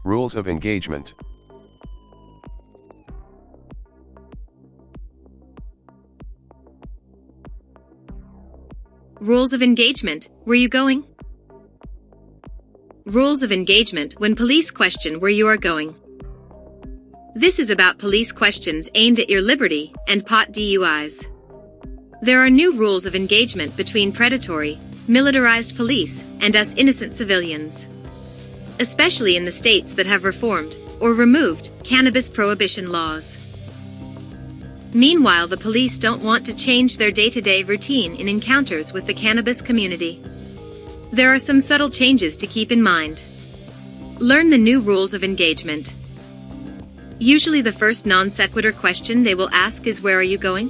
Rules of engagement. Rules of engagement. Where you going? Rules of engagement when police question where you are going. This is about police questions aimed at your liberty and pot DUIs. There are new rules of engagement between predatory, militarized police and us innocent civilians. Especially in the states that have reformed or removed cannabis prohibition laws. Meanwhile, the police don't want to change their day-to-day routine in encounters with the cannabis community. There are some subtle changes to keep in mind. Learn the new rules of engagement. Usually the first non-sequitur question they will ask is, where are you going?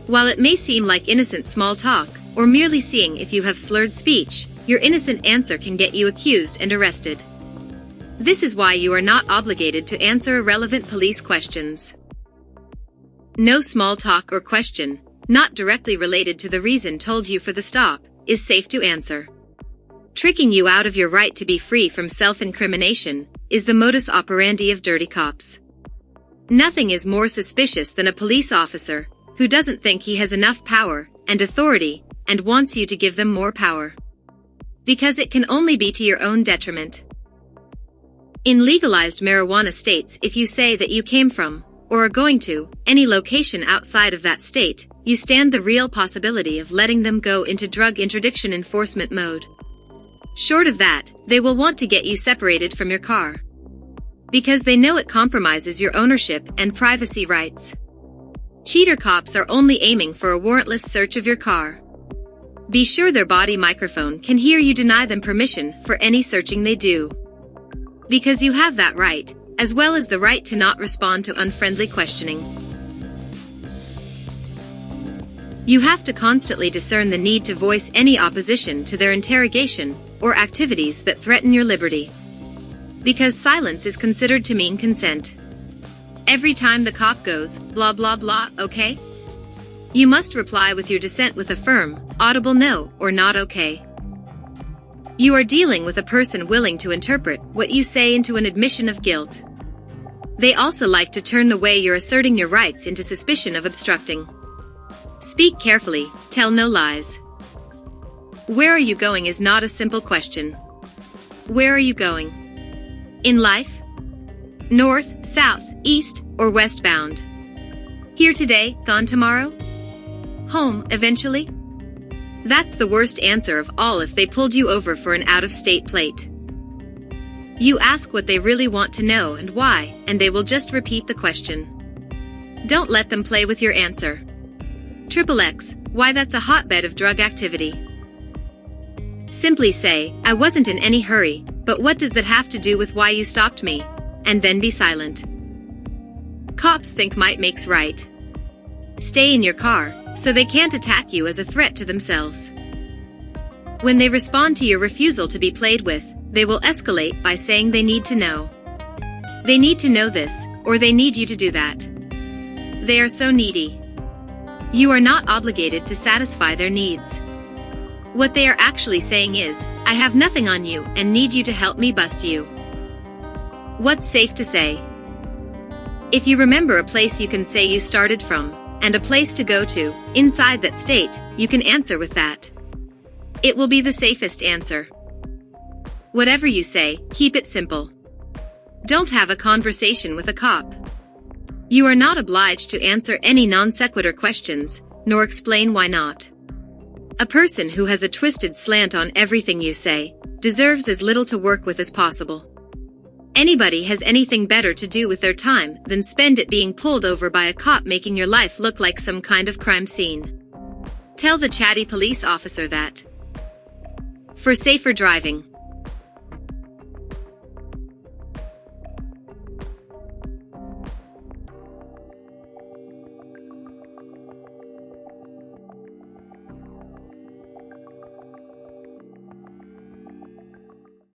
While it may seem like innocent small talk, or merely seeing if you have slurred speech, your innocent answer can get you accused and arrested. This is why you are not obligated to answer irrelevant police questions. No small talk or question, not directly related to the reason told you for the stop, is safe to answer. Tricking you out of your right to be free from self-incrimination is the modus operandi of dirty cops. Nothing is more suspicious than a police officer who doesn't think he has enough power and authority and wants you to give them more power. Because it can only be to your own detriment. In legalized marijuana states, if you say that you came from, or are going to, any location outside of that state, you stand the real possibility of letting them go into drug interdiction enforcement mode. Short of that, they will want to get you separated from your car. Because they know it compromises your ownership and privacy rights. Cheater cops are only aiming for a warrantless search of your car. Be sure their body microphone can hear you deny them permission for any searching they do. Because you have that right, as well as the right to not respond to unfriendly questioning. You have to constantly discern the need to voice any opposition to their interrogation or activities that threaten your liberty. Because silence is considered to mean consent. Every time the cop goes, blah blah blah, okay? You must reply with your dissent with a firm, audible no or not okay. You are dealing with a person willing to interpret what you say into an admission of guilt. They also like to turn the way you're asserting your rights into suspicion of obstructing. Speak carefully, tell no lies. Where are you going is not a simple question. Where are you going? In life? North, south, east, or westbound? Here today, gone tomorrow? Home, eventually? That's the worst answer of all if they pulled you over for an out-of-state plate. You ask what they really want to know and why, and they will just repeat the question. Don't let them play with your answer. XXX, why that's a hotbed of drug activity. Simply say, I wasn't in any hurry, but what does that have to do with why you stopped me? And then be silent. Cops think might makes right. Stay in your car, so they can't attack you as a threat to themselves. When they respond to your refusal to be played with, they will escalate by saying they need to know. They need to know this, or they need you to do that. They are so needy. You are not obligated to satisfy their needs. What they are actually saying is, I have nothing on you and need you to help me bust you. What's safe to say? If you remember a place you can say you started from, and a place to go to, inside that state, you can answer with that. It will be the safest answer. Whatever you say, keep it simple. Don't have a conversation with a cop. You are not obliged to answer any non-sequitur questions, nor explain why not. A person who has a twisted slant on everything you say, deserves as little to work with as possible. Anybody has anything better to do with their time than spend it being pulled over by a cop making your life look like some kind of crime scene. Tell the chatty police officer that. For safer driving.